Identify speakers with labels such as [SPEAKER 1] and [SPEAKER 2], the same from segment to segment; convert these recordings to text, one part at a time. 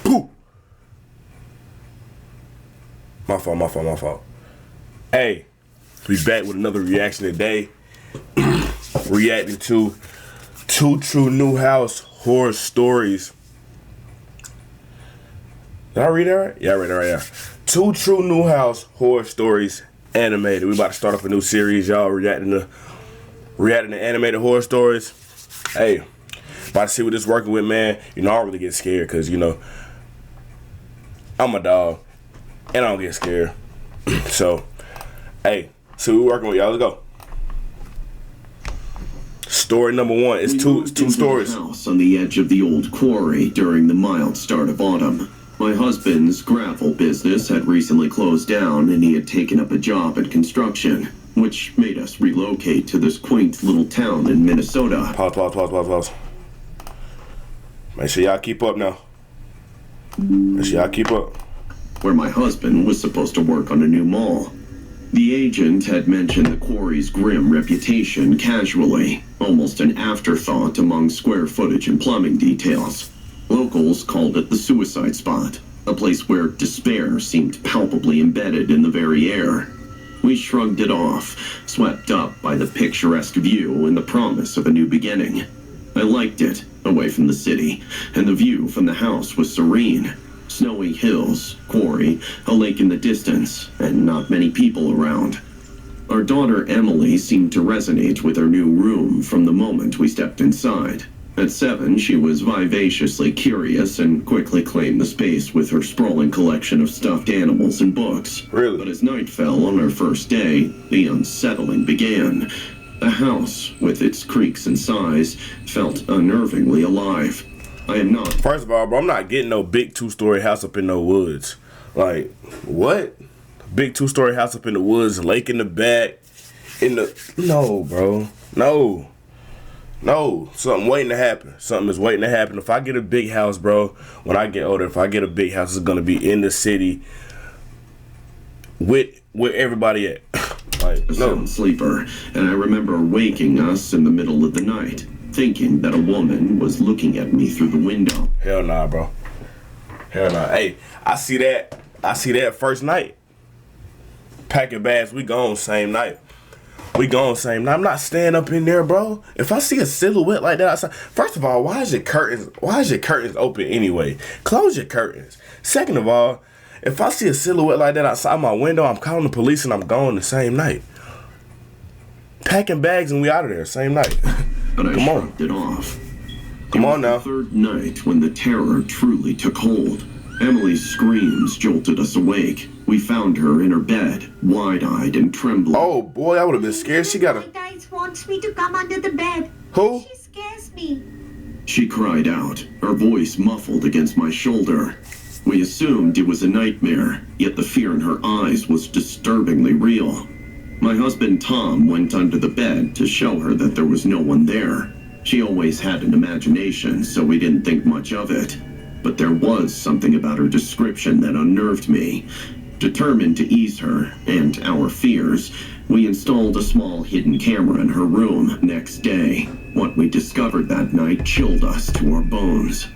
[SPEAKER 1] Pooh. My fault. Hey, we back with another reaction today. Reacting to 2 True New House horror stories. Did I read that right? Yeah, I read it right there. 2 True New House horror stories animated. We about to start off a new series, y'all. Reacting to animated horror stories. Hey, about to see what this working with, man. You know, I don't really get scared because, you know, I'm a dog and I don't get scared. So, hey, see what we working with, y'all. Let's go. Story number 1. It's two stories.
[SPEAKER 2] House on the edge of the old quarry during the mild start of autumn. My husband's gravel business had recently closed down and he had taken up a job in construction, which made us relocate to this quaint little town in Minnesota.
[SPEAKER 1] Pause. Make sure y'all keep up now. Make sure y'all keep up.
[SPEAKER 2] Where my husband was supposed to work on a new mall. The agent had mentioned the quarry's grim reputation casually, almost an afterthought among square footage and plumbing details. Locals called it the suicide spot, a place where despair seemed palpably embedded in the very air. We shrugged it off, swept up by the picturesque view and the promise of a new beginning. I liked it, away from the city, and the view from the house was serene. Snowy hills, quarry, a lake in the distance, and not many people around. Our daughter Emily seemed to resonate with our new room from the moment we stepped inside. At 7, she was vivaciously curious and quickly claimed the space with her sprawling collection of stuffed animals and books.
[SPEAKER 1] Really?
[SPEAKER 2] But as night fell on our first day, the unsettling began. The house, with its creaks and sighs, felt unnervingly alive. I am not.
[SPEAKER 1] First of all, bro, I'm not getting no big 2-story house up in no woods. Like, what? Big 2-story house up in the woods, lake in the back, no, bro. No. Something waiting to happen. Something is waiting to happen. If I get a big house, bro, when I get older, if I get a big house, it's gonna be in the city with where everybody at. Like,
[SPEAKER 2] a sound sleeper, and I remember waking us in the middle of the night, thinking that a woman was looking at me through the window.
[SPEAKER 1] Hell nah, bro. Hell nah. Hey, I see that first night. Packing bags, we gone same night. I'm not staying up in there, bro. If I see a silhouette like that outside, first of all, why is your curtains open anyway? Close your curtains. Second of all, if I see a silhouette like that outside my window, I'm calling the police and I'm gone the same night. Packing bags and we out of there same night.
[SPEAKER 2] But I shrugged it off. Come on now. The third night when the terror truly took hold. Emily's screams jolted us awake. We found her in her bed, wide-eyed and trembling.
[SPEAKER 1] Oh boy, I would have been scared. She got a...
[SPEAKER 3] Guys wants me to come under the bed.
[SPEAKER 1] Who?
[SPEAKER 3] She scares me.
[SPEAKER 2] She cried out, her voice muffled against my shoulder. We assumed it was a nightmare, yet the fear in her eyes was disturbingly real. My husband Tom went under the bed to show her that there was no one there. She always had an imagination, so we didn't think much of it. But there was something about her description that unnerved me. Determined to ease her and our fears, we installed a small hidden camera in her room next day. What we discovered that night chilled us to our bones.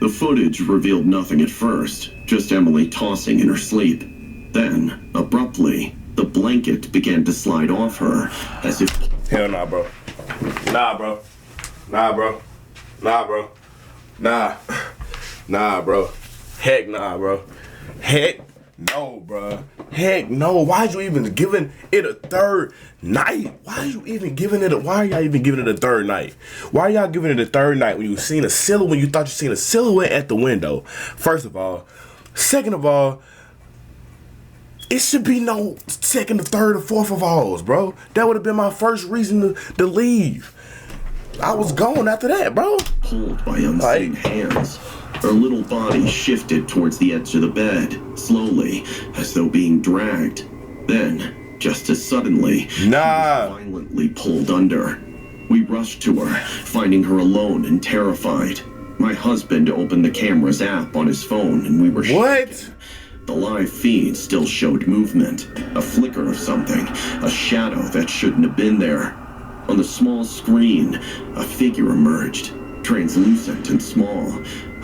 [SPEAKER 2] The footage revealed nothing at first, just Emily tossing in her sleep. Then, abruptly, the blanket began to slide off her, as if...
[SPEAKER 1] Hell nah, bro. Nah, bro. Heck nah, bro. Heck no, bro. Heck no. Why you even giving it a third night? Why are y'all even giving it a third night? Why are y'all giving it a third night when you seen a silhouette, when you thought you seen a silhouette at the window? First of all. Second of all, it should be no second or third or fourth of alls, bro. That would have been my first reason to leave. I was gone after that, bro.
[SPEAKER 2] Pulled by unseen hands. Her little body shifted towards the edge of the bed, slowly, as though being dragged. Then, just as suddenly, she was violently pulled under. We rushed to her, finding her alone and terrified. My husband opened the camera's app on his phone, and we were shaken. The live feed still showed movement, a flicker of something, a shadow that shouldn't have been there. On the small screen, a figure emerged. translucent and small.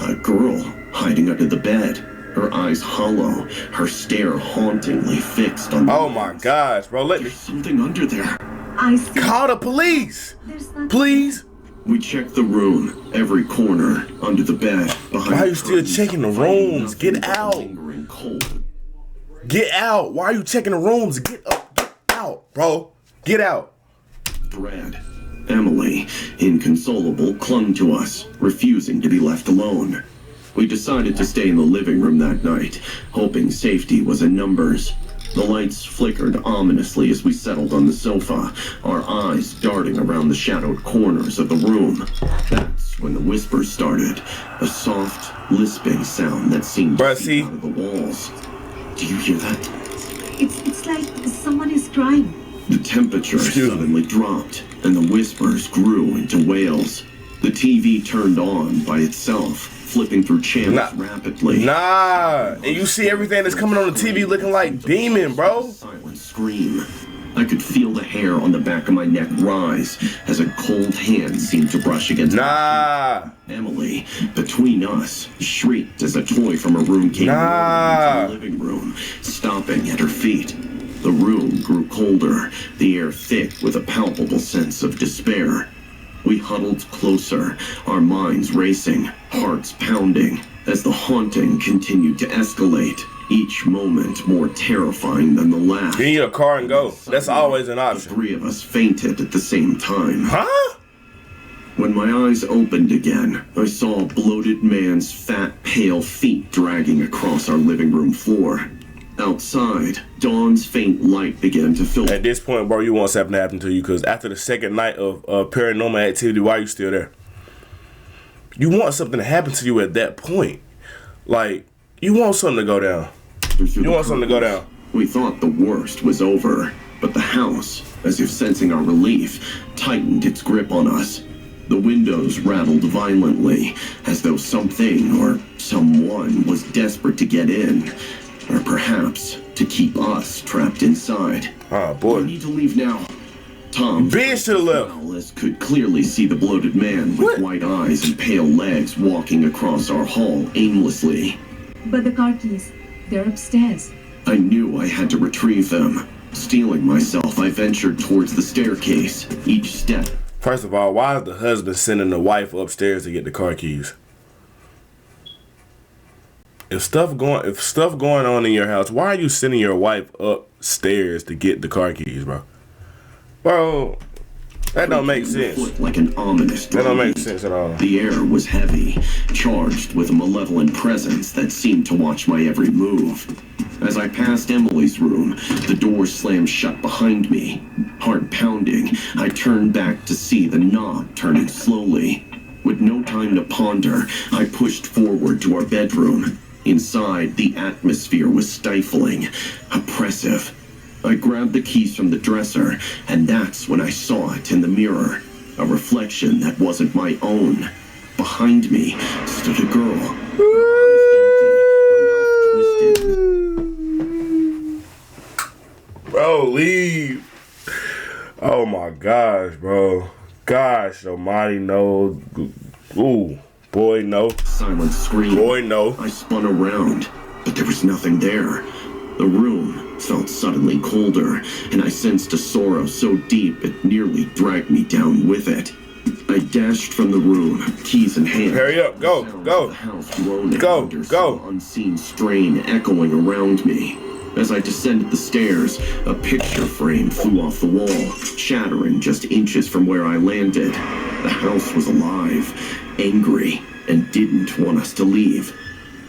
[SPEAKER 2] A girl hiding under the bed, her eyes hollow, her stare hauntingly fixed on the
[SPEAKER 1] Oh my
[SPEAKER 2] walls.
[SPEAKER 1] gosh, bro. Let me
[SPEAKER 2] There's something under there.
[SPEAKER 3] I see.
[SPEAKER 1] call the police.
[SPEAKER 3] There's nothing.
[SPEAKER 1] Please.
[SPEAKER 2] We checked the room, every corner, under the bed, behind
[SPEAKER 1] Why are you
[SPEAKER 2] the
[SPEAKER 1] still
[SPEAKER 2] curtains,
[SPEAKER 1] checking the
[SPEAKER 2] finding
[SPEAKER 1] rooms?
[SPEAKER 2] nothing
[SPEAKER 1] Get
[SPEAKER 2] but
[SPEAKER 1] out.
[SPEAKER 2] lingering cold.
[SPEAKER 1] Get out. Why are you checking the rooms? Get up. Get out, bro. Get out.
[SPEAKER 2] Dread. Emily, inconsolable, clung to us, refusing to be left alone. We decided to stay in the living room that night, hoping safety was in numbers. The lights flickered ominously as we settled on the sofa, our eyes darting around the shadowed corners of the room. That's when the whispers started, a soft, lisping sound that seemed to
[SPEAKER 1] Bruh,
[SPEAKER 2] seep
[SPEAKER 1] see?
[SPEAKER 2] out of the walls. Do you hear that?
[SPEAKER 3] It's like someone is crying.
[SPEAKER 2] The temperature
[SPEAKER 1] Excuse me.
[SPEAKER 2] suddenly dropped, and the whispers grew into wails. The TV turned on by itself, flipping through channels rapidly.
[SPEAKER 1] Nah. And you see everything that's coming on the TV looking like demon, bro.
[SPEAKER 2] Silent scream. I could feel the hair on the back of my neck rise as a cold hand seemed to brush against
[SPEAKER 1] Nah.
[SPEAKER 2] Emily, between us, shrieked as a toy from her room came
[SPEAKER 1] Nah.
[SPEAKER 2] into the living room, stopping at her feet. The room grew colder, the air thick with a palpable sense of despair. We huddled closer, our minds racing, hearts pounding, as the haunting continued to escalate, each moment more terrifying than the last.
[SPEAKER 1] You need a car and go. That's always an
[SPEAKER 2] The
[SPEAKER 1] option.
[SPEAKER 2] three of us fainted at the same time.
[SPEAKER 1] Huh?
[SPEAKER 2] When my eyes opened again, I saw a bloated man's fat, pale feet dragging across our living room floor. Outside, dawn's faint light began to filter.
[SPEAKER 1] At this point, bro, you want something to happen to you because after the second night of paranormal activity, why are you still there? You want something to happen to you at that point. Like, you want something to go down. You want something to go down.
[SPEAKER 2] We thought the worst was over, but the house, as if sensing our relief, tightened its grip on us. The windows rattled violently, as though something or someone was desperate to get in, or perhaps to keep us trapped inside.
[SPEAKER 1] Oh,
[SPEAKER 2] We
[SPEAKER 1] boy.
[SPEAKER 2] need to leave now. Tom,
[SPEAKER 1] Bitch to the left.
[SPEAKER 2] Alice could clearly see the bloated man with
[SPEAKER 1] What?
[SPEAKER 2] white eyes and pale legs walking across our hall aimlessly.
[SPEAKER 3] But the car keys, they're upstairs.
[SPEAKER 2] I knew I had to retrieve them. Steeling myself, I ventured towards the staircase, each step.
[SPEAKER 1] First of all, why is the husband sending the wife upstairs to get the car keys? If stuff going on in your house, why are you sending your wife upstairs to get the car keys, bro? Bro, that don't make sense.
[SPEAKER 2] Foot like an ominous
[SPEAKER 1] That don't make
[SPEAKER 2] drumbeat.
[SPEAKER 1] sense at all.
[SPEAKER 2] The air was heavy, charged with a malevolent presence that seemed to watch my every move. As I passed Emily's room, the door slammed shut behind me. Heart pounding, I turned back to see the knob turning slowly. With no time to ponder, I pushed forward to our bedroom. Inside, the atmosphere was stifling, oppressive. I grabbed the keys from the dresser, and that's when I saw it in the mirror. A reflection that wasn't my own. Behind me stood a girl. Her eyes empty, her mouth twisted.
[SPEAKER 1] Bro, leave. Oh my gosh, bro. Gosh almighty, no. Ooh, boy, no.
[SPEAKER 2] Silent scream.
[SPEAKER 1] Boy, no.
[SPEAKER 2] I spun around, but there was nothing there. The room felt suddenly colder, and I sensed a sorrow so deep it nearly dragged me down with it. I dashed from the room, keys in hand.
[SPEAKER 1] Hurry up, go,
[SPEAKER 2] The sounds
[SPEAKER 1] go.
[SPEAKER 2] of the house groaning
[SPEAKER 1] Go,
[SPEAKER 2] under
[SPEAKER 1] go.
[SPEAKER 2] some unseen strain echoing around me. As I descended the stairs, a picture frame flew off the wall, shattering just inches from where I landed. The house was alive, angry, and didn't want us to leave.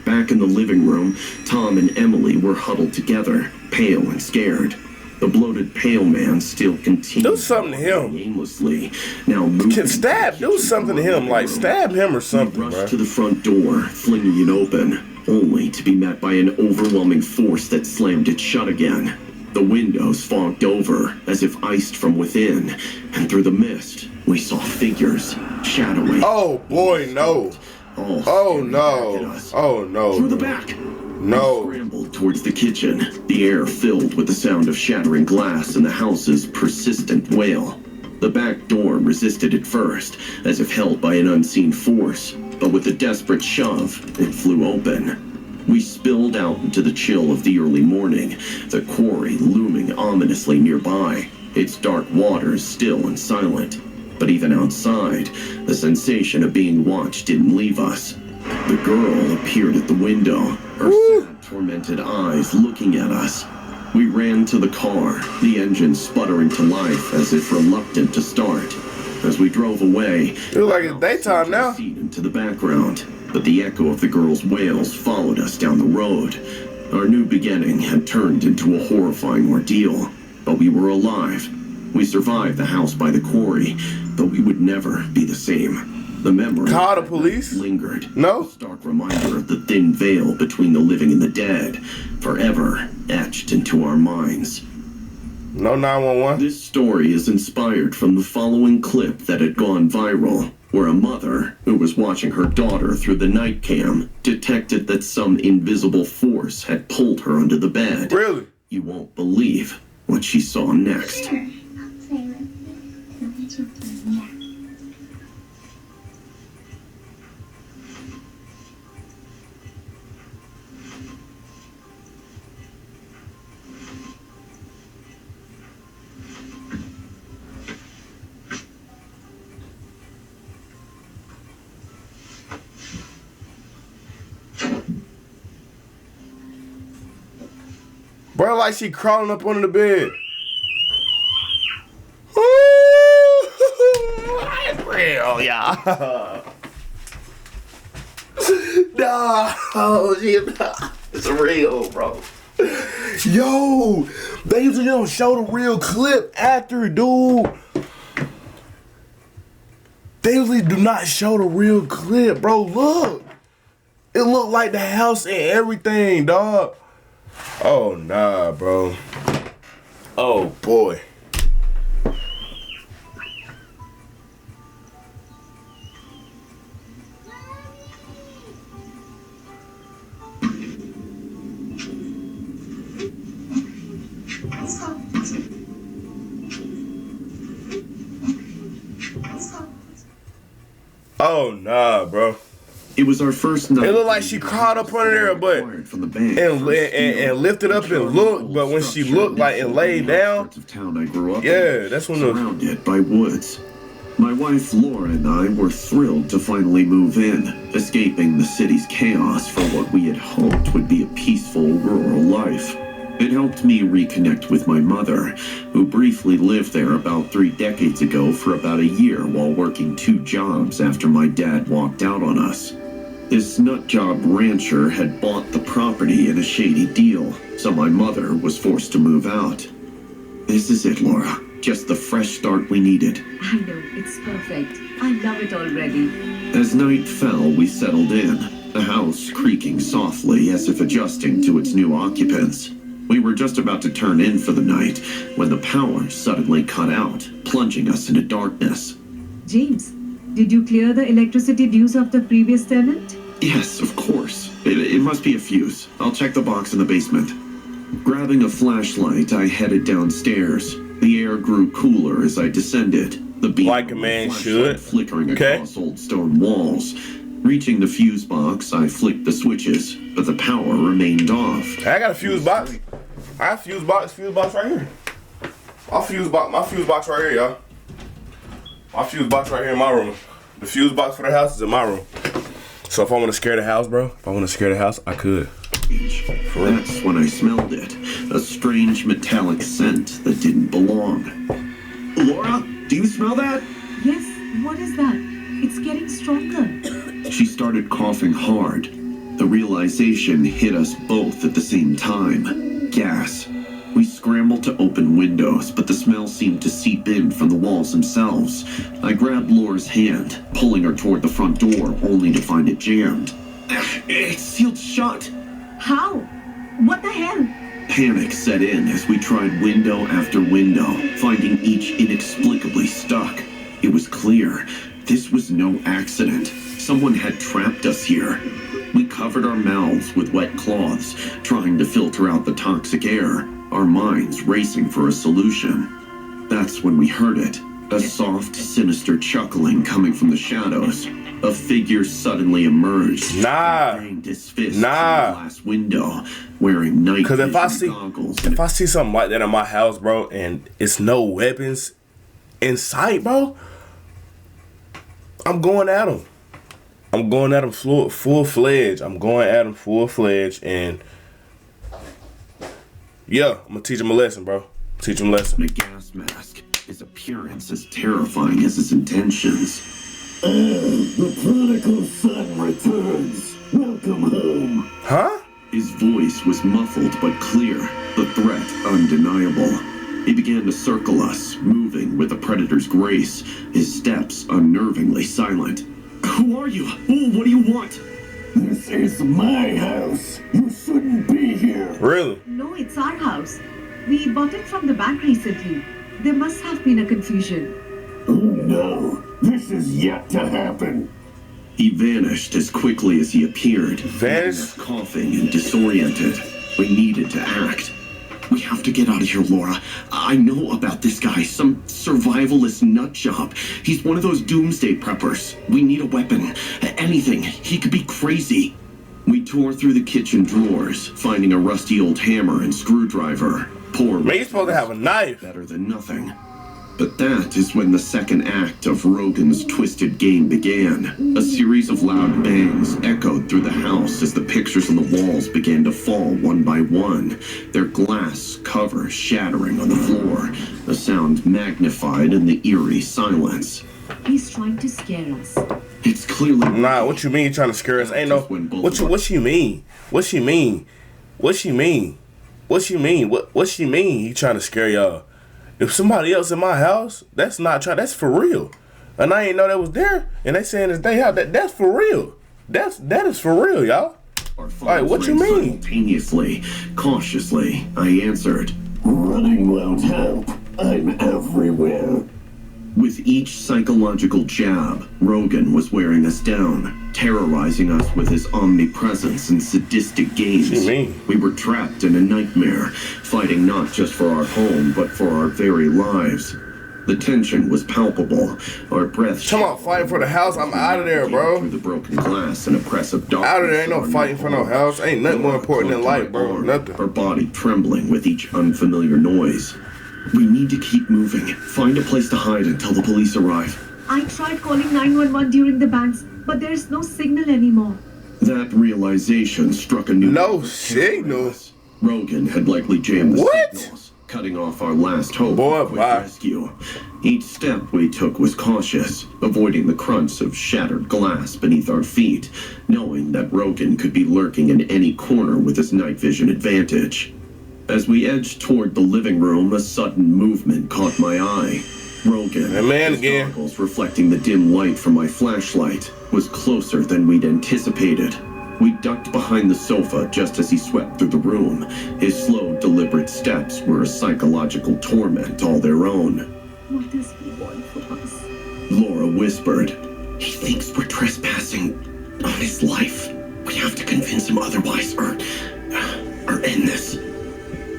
[SPEAKER 2] Back in the living room, Tom and Emily were huddled together, pale and scared. The bloated pale man still continued
[SPEAKER 1] Do something to him.
[SPEAKER 2] walking aimlessly, now moving
[SPEAKER 1] Can stab, do something to him, like stab him or
[SPEAKER 2] we
[SPEAKER 1] something,
[SPEAKER 2] rushed
[SPEAKER 1] bro.
[SPEAKER 2] to the front door, flinging it open, only to be met by an overwhelming force that slammed it shut again. The windows fogged over, as if iced from within, and through the mist, we saw figures, shadowy.
[SPEAKER 1] Oh boy, no.
[SPEAKER 2] all
[SPEAKER 1] Oh
[SPEAKER 2] staring back at
[SPEAKER 1] no.
[SPEAKER 2] us.
[SPEAKER 1] Oh no.
[SPEAKER 2] Through the back.
[SPEAKER 1] No.
[SPEAKER 2] We scrambled towards the kitchen, the air filled with the sound of shattering glass and the house's persistent wail. The back door resisted at first, as if held by an unseen force, but with a desperate shove, it flew open. We spilled out into the chill of the early morning, the quarry looming ominously nearby, its dark waters still and silent. But even outside, the sensation of being watched didn't leave us. The girl appeared at the window, her sad, tormented eyes looking at us. We ran to the car, the engine sputtering to life as if reluctant to start. As we drove away,
[SPEAKER 1] it looked like it's daytime now.
[SPEAKER 2] Into the background, but the echo of the girl's wails followed us down the road. Our new beginning had turned into a horrifying ordeal, but we were alive. We survived the house by the quarry, but we would never be the same. The memory
[SPEAKER 1] call the police
[SPEAKER 2] lingered.
[SPEAKER 1] No.
[SPEAKER 2] A stark reminder of the thin veil between the living and the dead, forever etched into our minds.
[SPEAKER 1] No 911.
[SPEAKER 2] This story is inspired from the following clip that had gone viral, where a mother, who was watching her daughter through the night cam, detected that some invisible force had pulled her under the bed.
[SPEAKER 1] Really?
[SPEAKER 2] You won't believe what she saw next.
[SPEAKER 1] Bro, like she crawling up under the bed. Ooh, it's real, y'all. No, it's real, bro. Yo, they usually don't show the real clip after, dude. They usually do not show the real clip, bro. Look. It looked like the house and everything, dog. Oh, nah, bro. Oh, boy. Oh, nah, bro.
[SPEAKER 2] It was our first night.
[SPEAKER 1] It looked like she crawled up under there, but and lifted up and looked. But when she looked like and laid down, yeah, that's when
[SPEAKER 2] surrounded by woods. My wife Laura and I were thrilled to finally move in, escaping the city's chaos for what we had hoped would be a peaceful rural life. It helped me reconnect with my mother, who briefly lived there about 3 decades ago for about a year while working 2 jobs after my dad walked out on us. This nutjob rancher had bought the property in a shady deal, so my mother was forced to move out. This is it, Laura. Just the fresh start we needed.
[SPEAKER 3] I know, it's perfect. I love it already.
[SPEAKER 2] As night fell, we settled in, the house creaking softly as if adjusting to its new occupants. We were just about to turn in for the night when the power suddenly cut out, plunging us into darkness.
[SPEAKER 3] James, did you clear the electricity dues of the previous tenant?
[SPEAKER 2] Yes, of course. It must be a fuse. I'll check the box in the basement. Grabbing a flashlight, I headed downstairs. The air grew cooler as I descended, the beam
[SPEAKER 1] like a man should,
[SPEAKER 2] flickering across old stone walls. Reaching the fuse box, I flicked the switches, but the power remained off.
[SPEAKER 1] I got a fuse box. I have fuse box right here. My fuse box right here, y'all. My fuse box right here in my room. The fuse box for the house is in my room. So if I want to scare the house, bro, I could.
[SPEAKER 2] That's when I smelled it. A strange metallic scent that didn't belong. Laura, do you smell that?
[SPEAKER 3] Yes, what is that? It's getting stronger.
[SPEAKER 2] She started coughing hard. The realization hit us both at the same time. Gas. We scrambled to open windows, but the smell seemed to seep in from the walls themselves. I grabbed Laura's hand, pulling her toward the front door, only to find it jammed. It's sealed shut.
[SPEAKER 3] How? What the hell?
[SPEAKER 2] Panic set in as we tried window after window, finding each inexplicably stuck. It was clear. This was no accident. Someone had trapped us here. We covered our mouths with wet cloths, trying to filter out the toxic air, our minds racing for a solution. That's when we heard it. A soft, sinister chuckling coming from the shadows. A figure suddenly emerged.
[SPEAKER 1] Nah.
[SPEAKER 2] Banged his fist
[SPEAKER 1] Nah.
[SPEAKER 2] through the glass window, wearing night
[SPEAKER 1] Cause
[SPEAKER 2] vision goggles.
[SPEAKER 1] if I see something like that in my house, bro, and it's no weapons in sight, bro, I'm going at him. I'm going at him full-fledged. I'm going at him full-fledged, and yeah, I'm gonna teach him a lesson, bro. Teach him a lesson.
[SPEAKER 2] A gas mask. His appearance as terrifying as his intentions. The prodigal son returns. Welcome home.
[SPEAKER 1] Huh?
[SPEAKER 2] His voice was muffled but clear, the threat undeniable. He began to circle us, moving with the predator's grace, his steps unnervingly silent. Who are you? What do you want? This is my house. You shouldn't be here.
[SPEAKER 1] Really?
[SPEAKER 3] No, it's our house. We bought it from the bank recently. There must have been a confusion.
[SPEAKER 2] Oh no, this is yet to happen. He vanished as quickly as he appeared.
[SPEAKER 1] Vanished?
[SPEAKER 2] Coughing and disoriented. We needed to act. We have to get out of here, Laura. I know about this guy, some survivalist nut job. He's one of those doomsday preppers. We need a weapon. Anything. He could be crazy. We tore through the kitchen drawers, finding a rusty old hammer and screwdriver. Poor
[SPEAKER 1] Man, you're supposed to have a knife.
[SPEAKER 2] better than nothing. But that is when the second act of Rogan's twisted game began. A series of loud bangs echoed through the house as the pictures on the walls began to fall one by one, their glass cover shattering on the floor, a sound magnified in the eerie silence.
[SPEAKER 3] He's trying to scare us.
[SPEAKER 2] It's clearly...
[SPEAKER 1] Nah, what you mean you trying to scare us? Ain't no... What she mean? What she mean? What she mean? What she mean? What she mean? He trying to scare y'all. If somebody else in my house, that's not trying. That's for real. And I ain't know that was there. And they saying it's they house. That's for real. That is for real, y'all. Alright, what you mean?
[SPEAKER 2] Simultaneously, cautiously, I answered, "Running won't help. I'm everywhere." With each psychological jab, Rogan was wearing us down, terrorizing us with his omnipresence and sadistic games.
[SPEAKER 1] What you mean?
[SPEAKER 2] We were trapped in a nightmare, fighting not just for our home, but for our very lives. The tension was palpable, our breath...
[SPEAKER 1] Come on, fighting for the house. I'm out of there, bro.
[SPEAKER 2] Through the broken glass and oppressive darkness.
[SPEAKER 1] Out of there. Ain't no fighting for no house. Ain't nothing more important than life, bro. Nothing.
[SPEAKER 2] Her body trembling with each unfamiliar noise. We need to keep moving. Find a place to hide until the police arrive.
[SPEAKER 3] I tried calling 911 during the bangs, but there's no signal anymore.
[SPEAKER 2] That realization struck a new...
[SPEAKER 1] No signal?
[SPEAKER 2] Rogan had likely jammed the
[SPEAKER 1] What?
[SPEAKER 2] signals, cutting off our last hope
[SPEAKER 1] Boy,
[SPEAKER 2] of quick
[SPEAKER 1] bye.
[SPEAKER 2] rescue. Each step we took was cautious, avoiding the crunch of shattered glass beneath our feet, knowing that Rogan could be lurking in any corner with his night vision advantage. As we edged toward the living room, a sudden movement caught my eye. Rogan,
[SPEAKER 1] That man
[SPEAKER 2] his
[SPEAKER 1] again.
[SPEAKER 2] goggles reflecting the dim light from my flashlight, was closer than we'd anticipated. We ducked behind the sofa just as he swept through the room. His slow, deliberate steps were a psychological torment all their own.
[SPEAKER 3] What does he want from us?
[SPEAKER 2] Laura whispered, "He thinks we're trespassing on his life. We have to convince him otherwise, or end this."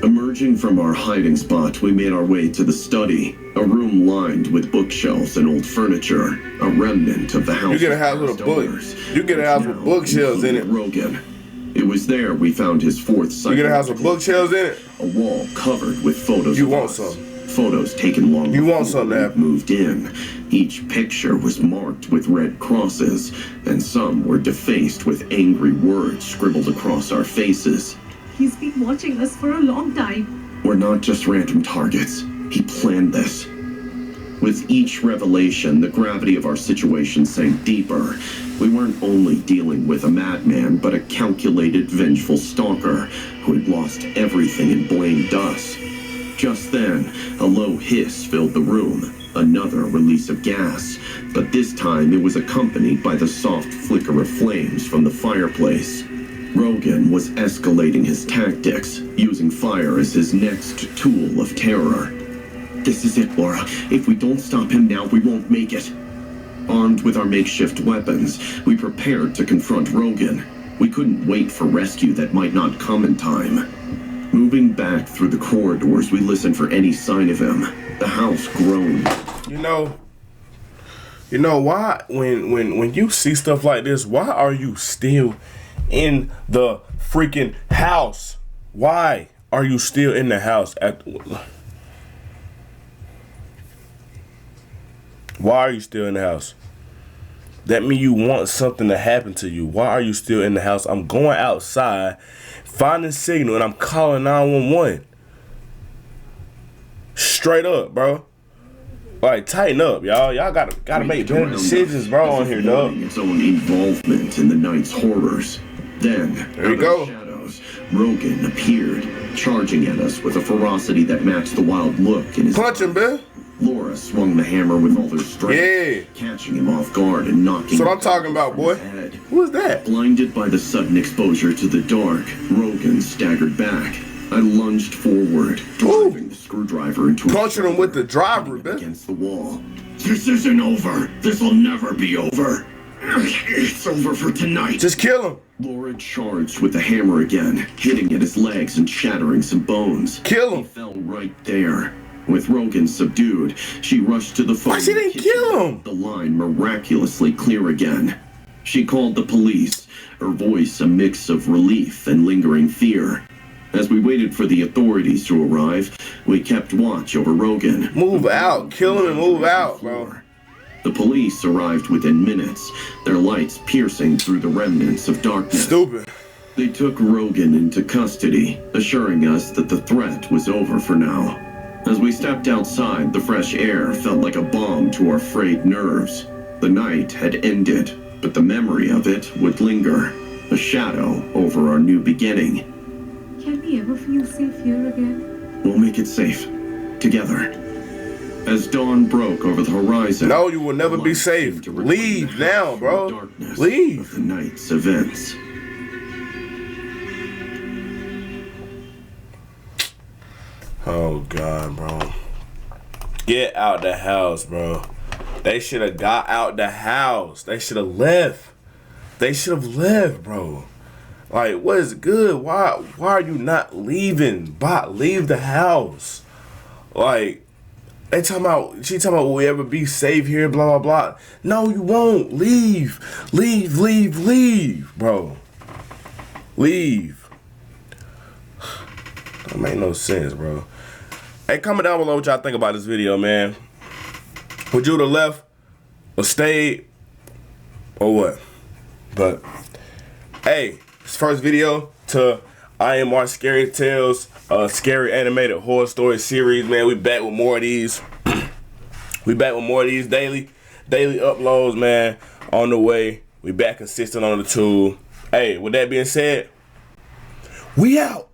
[SPEAKER 2] Emerging from our hiding spot, we made our way to the study, a room lined with bookshelves and old furniture, a remnant of the house.
[SPEAKER 1] You get a house with a book. You get a house with bookshelves in it.
[SPEAKER 2] Rogan. It was there we found his fourth
[SPEAKER 1] You get a house with
[SPEAKER 2] psychological
[SPEAKER 1] bookshelves in it?
[SPEAKER 2] a wall covered with photos
[SPEAKER 1] You
[SPEAKER 2] of
[SPEAKER 1] want
[SPEAKER 2] us.
[SPEAKER 1] some.
[SPEAKER 2] Photos taken long
[SPEAKER 1] You want
[SPEAKER 2] before
[SPEAKER 1] some,
[SPEAKER 2] we
[SPEAKER 1] Ab.
[SPEAKER 2] moved in. Each picture was marked with red crosses, and some were defaced with angry words scribbled across our faces.
[SPEAKER 3] He's been watching us for a long time.
[SPEAKER 2] We're not just random targets. He planned this. With each revelation, the gravity of our situation sank deeper. We weren't only dealing with a madman, but a calculated, vengeful stalker who had lost everything and blamed us. Just then, a low hiss filled the room, another release of gas, but this time it was accompanied by the soft flicker of flames from the fireplace. Rogan was escalating his tactics, using fire as his next tool of terror. This is it, Laura. If we don't stop him now, we won't make it. Armed with our makeshift weapons, we prepared to confront Rogan. We couldn't wait for rescue that might not come in time. Moving back through the corridors, we listened for any sign of him. The house groaned.
[SPEAKER 1] You know why when you see stuff like this, why are you still in the freaking house? Why are you still in the house Why are you still in the house? That means you want something to happen to you. Why are you still in the house? I'm going outside, finding signal, and I'm calling 911. Straight up, bro. Like, tighten up, y'all. Y'all gotta make better decisions, bro, on here, dog.
[SPEAKER 2] Its own involvement in the night's horrors. Then,
[SPEAKER 1] there you go.
[SPEAKER 2] Shadows, Rogan appeared, charging at us with a ferocity that matched the wild look in his
[SPEAKER 1] Punch him, man.
[SPEAKER 2] Laura swung the hammer with all her strength, catching him off guard and knocking
[SPEAKER 1] him. That's what I'm talking about, boy. Who is that?
[SPEAKER 2] Blinded by the sudden exposure to the dark, Rogan staggered back. I lunged forward, driving the screwdriver into
[SPEAKER 1] punching him with the driver, man.
[SPEAKER 2] Against the wall. This isn't over. This will never be over. It's over for tonight.
[SPEAKER 1] Just kill him.
[SPEAKER 2] Laura charged with the hammer again, hitting at his legs and shattering some bones.
[SPEAKER 1] Kill him.
[SPEAKER 2] He fell right there. With Rogan subdued, she rushed to the phone.
[SPEAKER 1] Why she didn't kill him?
[SPEAKER 2] The line miraculously clear again. She called the police, her voice a mix of relief and lingering fear. As we waited for the authorities to arrive, we kept watch over Rogan.
[SPEAKER 1] Move out. Kill him and move out, bro.
[SPEAKER 2] The police arrived within minutes, their lights piercing through the remnants of darkness.
[SPEAKER 1] Stupid.
[SPEAKER 2] They took Rogan into custody, assuring us that the threat was over for now. As we stepped outside, the fresh air felt like a balm to our frayed nerves. The night had ended, but the memory of it would linger, a shadow over our new beginning.
[SPEAKER 3] Can we ever feel safe here again?
[SPEAKER 2] We'll make it safe, together. As dawn broke over the horizon...
[SPEAKER 1] No, you will never be safe. Leave now, bro. Leave.
[SPEAKER 2] Of the night's events.
[SPEAKER 1] Oh, God, bro. Get out the house, bro. They should have got out the house. They should have left. They should have left, bro. Like, what is good? Why are you not leaving? Bot, leave the house. Like, she talking about will we ever be safe here, blah, blah, blah. No, you won't. Leave. Leave, leave, leave, bro. Leave. That make no sense, bro. Hey, comment down below what y'all think about this video, man. Would you have left or stayed or what? But, hey, this first video to IMR Scary Tales, scary animated horror story series, man. We back with more of these. We back with more of these daily uploads, man. On the way. We back consistent on the tool. Hey, with that being said, we out.